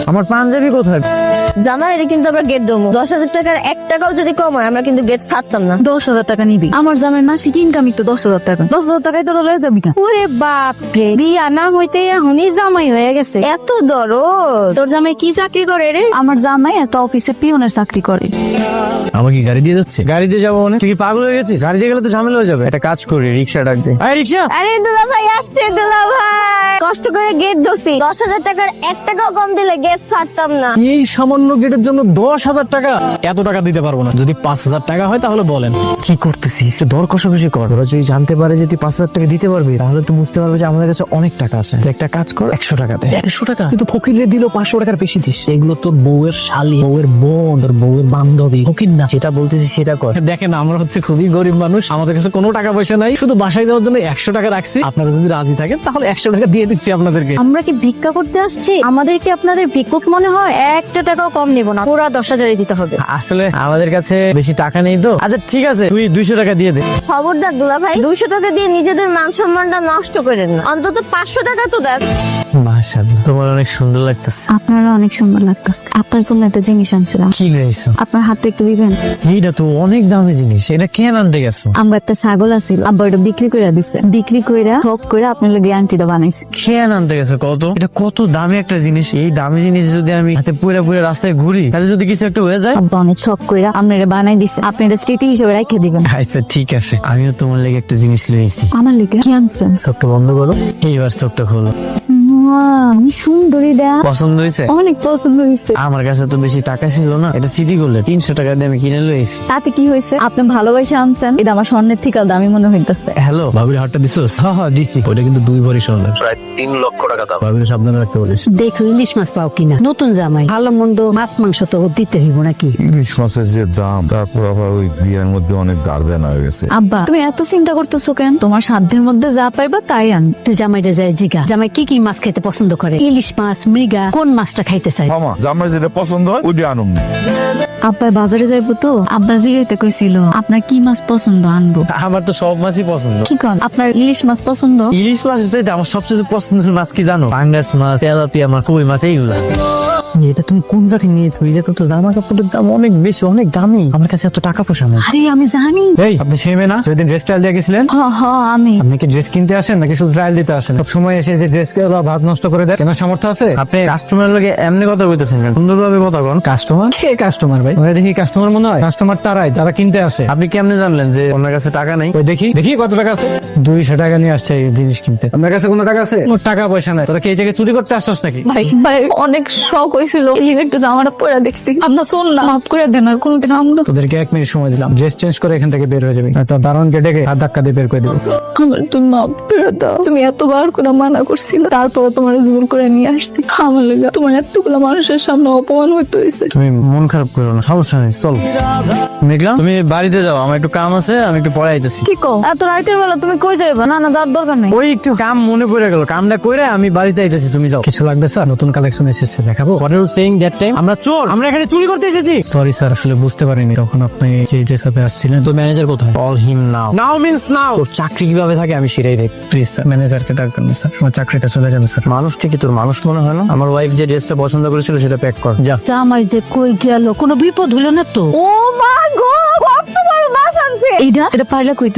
আমার পাঞ্জাবি কোথায়? জামাই এটা কিন্তু আমরা গেট দেবো। 10,000 টাকার 1 টাকাও যদি কম হয় আমরা কিন্তু গেট ছাড়তাম না। 10,000 টাকা নিবি? আমার জামাই মাসিক ইনকামই তো 10,000 টাকা। 10,000 টাকায় তোর লয়ে যাবি না? ওরে বাপ রে, বিয়া না হইতে এখনই জামাই হয়ে গেছে, এত দরদ। তোর জামাই কি চাকরি করে রে? আমার জামাই একটা অফিসে পিয়নের চাকরি করে। আমাকে কি গাড়ি দিয়ে যাচ্ছে? গাড়ি দিয়ে যাবো মানে? তুই কি পাগল হয়ে গেছিস? গাড়ি দিয়ে গেলে তো ঝামেলা হয়ে যাবে। একটা কাজ করি, রিক্সা ডাক দে। আরে রিক্সা! আরে দুলা ভাই আসছে, দুলা ভাই কষ্ট করে গেট ধরছি। 10,000 টাকার 1 টাকাও কম দিলে গেট ছাড়তাম না। এই সামান্য গেটের জন্য 10,000 টাকা? এত টাকা দিতে পারবো না। যদি 5,000 টাকা হয় তাহলে বলেন। কি করতেছিস? দর কষাকষি কর। ওরা যদি জানতে পারে যে তুই 5,000 টাকা দিতে পারবি তাহলে তো বুঝতে পারবে যে আমাদের কাছে অনেক টাকা আছে। একটা কাজ কর, 100 টাকা দে। 100 টাকা? তুই তো ফকিরে দিল 500 টাকার বেশি দিস। এগুলো তোর বউয়ের শালি, বউয়ের বোন, তোর বউয়ের বান্ধবী, ফকির না। যেটা বলতেছি সেটা কর। দেখেন আমরা হচ্ছে খুবই গরিব মানুষ, আমাদের কাছে কোনো টাকা পয়সা নাই, শুধু বাসায় যাওয়ার জন্য 100 টাকা রাখছি। আপনারা যদি রাজি থাকেন তাহলে 100 টাকা দিয়ে দিচ্ছি আপনাদেরকে। আমরা কি ভিক্ষা করতে আসছি? আমাদের কি আপনাদের ভিক্ষুক মনে হয়? 1 টাকাও কম নেব না, পুরা 10,000 দিতে হবে। আসলে আমাদের কাছে বেশি টাকা নেই তো। আচ্ছা ঠিক আছে, তুই 200 টাকা দিয়ে দে। খবরদার দুলা ভাই, 200 টাকা দিয়ে নিজেদের মান সম্মানটা নষ্ট করেন না, অন্তত 500 টাকা তো দেন। মাশাআল্লাহ, তোমার অনেক সুন্দর লাগতেছে। আপনারা অনেক সুন্দর লাগতেছে। আপনার জন্য একটা জিনিস আনছিলাম, কি গাইছো? আপনার হাতে একটু দিবেন? এইটা তো অনেক দামি জিনিস, এটা কেন আনতে গেছো? আমার একটা ছাগল আছিল, আব্বা এটা বিক্রি করে দিছে। বিক্রি কইরা শখ করে আপনার লাগে আন্টিটা বানাইছে। কেন আনতে গেছো? কত এটা, কত দামি একটা জিনিস। এই দামি জিনিস যদি আমি হাতে পুরা পুরা রাস্তায় ঘুরি তাহলে যদি কিছু একটা হয়ে যায়? আব্বা অনেক শখ কইরা আপনারা বানাই দিছে, আপনি এটা স্মৃতি হিসেবে রেখে দিবেন। আচ্ছা ঠিক আছে, আমিও তোমার লেগে একটা জিনিস লইছি। আমার লিগে কি আনছেন? চোখটা বন্ধ করো, এইবার চোখটা খোলো। আমি সুন্দরী দা, পছন্দ হয়েছে? অনেক পছন্দ হয়েছে। আমার কাছে তো বেশি টাকা ছিল না, এটা সিটি গোল্ডের 300 টাকা দিয়ে আমি কিনে লইছি। তাতে কি হয়েছে? আপনি ভালোবাসা আনছেন, এটা আমার স্বর্ণের থেকে দামি মনে হইতেছে। হ্যালো, ভাবির হাতটা দিছোস? হ্যাঁ দিছি। ওইটা কিন্তু 2 ভরি স্বর্ণের, প্রায় 3 লক্ষ টাকা দাম। ভাবির সাবধানে রাখতে বলিস। দেখো ইলিশ মাছ পাও কিনা। নতুন জামাই, ভালো মন্দ মাছ মাংস তো দিতে হইব নাকি? ইলিশ মাছের যে দাম, তারপর আবার ওই বিয়ের মধ্যে অনেক গার্জেন হয়ে গেছে। আব্বা তুমি এত চিন্তা করতেছো কেন? তোমার সাধ্যের মধ্যে যা পাইবা তাই আন। তুই জামাইটা যায় জিগা, জামাই কি কি মাছ খেতে পছন্দ করে? ইলিশ মাছ, মৃগা, কোন মাছটা খাইতে চাই? মামা জামাই যেটা পছন্দ হয় ওইটা আনুন। আব্বা বাজারে যাইবো তো, আব্বা জিগাইতে কইছিল আপনার কি মাছ পছন্দ আনবো। আমার তো সব মাছই পছন্দ। কি কন, আপনার ইলিশ মাছ পছন্দ? ইলিশ মাছ চাইতে আমার সবচেয়ে পছন্দের মাছ কি জানো? পাঙ্গাস মাছ, তেলাপিয়া মাছ, কই মাছ, এইগুলা। এটা তুমি কোন জায়গায় নিয়েছো? এটা তো জামা কাপড়ের দাম অনেক বেশি, অনেক দামি। আমার কাছে এত টাকা পয়সা নেই। আরে আমি জানি। এই আপনি সেই মেয়ে না সেদিন ড্রেস ট্রায়াল দিয়ে গেছিলেন? হ হ আমি। আপনি কি ড্রেস কিনতে আসেন নাকি শুধু ট্রায়াল দিতে আসেন? সব সময় এসে যে ড্রেস বা ভাত নষ্ট করে দেয়, কেনার সামর্থ্য আছে? আপনি কাস্টমারের লগে এমনি কথা বলতেছেন কেন? সুন্দরভাবে কথা বল। কাস্টমার কে? কাস্টমার ভাই ওই দেখি কাস্টমার মনে হয়? কাস্টমার তারাই যারা কিনতে আসে। আপনি কেমনে জানলেন যে ওনার কাছে টাকা নেই? ওই দেখি দেখি কত টাকা আছে। 200 টাকা নিয়ে আসছে এই জিনিস কিনতে। আপনার কাছে কোনো টাকা আছে? কোনো টাকা পয়সা নাই। তোরা কি এই জায়গায় চুরি করতে আসছস নাকি? ভাই ভাই অনেক শখ হয়েছিল, এই একটু জামাটা পরে দেখছি। আপনার শোন না, মাফ করে দেন, আর কোনোদিন আমরা। তোদেরকে 1 মিনিট সময় দিলাম, ড্রেস চেঞ্জ করে এখান থেকে বের হয়ে যাবে। তো দারোয়ানকে ডেকে হাত ধাক্কা দিয়ে বের করে দিবো। আমার তুমি মাফ করে দাও। তুমি এতবার করে মানা করছিল, তারপর তোমার জোর করে নিয়ে আসছি। আমার লাগে তোমার এতগুলো মানুষের সামনে অপমান হইতে হয়েছে। তুমি মন খারাপ করো না, সমস্যা নেই, চল। মেঘলা তুমি বাড়িতে যাও, আমার একটু কাম আছে, আমি একটু পরে আইতেছি। কি কও, এত রাতের বেলা তুমি কই যাইবা? না না তার দরকার নাই। ওই একটু কাম মনে পড়ে গেল, কামটা করে আমি বাড়িতে আইতেছি, তুমি যাও। কিছু লাগবে স্যার? নতুন কালেকশন এসেছে, দেখাবো। What are you saying that time? আমরা চোর, আমরা এখানে চুরি করতে এসেছি। সরি স্যার, আসলে বুঝতে পারিনি তখন আপনি যে ড্রেস আপে আসছিলেন। তো ম্যানেজার কোথায়? কল হিম নাও। নাও মিন্স নাও। তোর চাকরি কিভাবে থাকে আমি সেটাই দেখ। প্লিজ স্যার, ম্যানেজারকে ডাকবেন না স্যার, আমার চাকরিটা চলে যাবে স্যার। মানুষটা কি তোর মানুষ মনে হয় না? আমার ওয়াইফ যে ড্রেসটা পছন্দ করেছিল সেটা প্যাক কর, যা। জামাই যে কই গেল, কোনো বিপদ হইল না তো? ও মা গো, কত বড় মাছ আনছে। এটা পাইলা কই তুমি?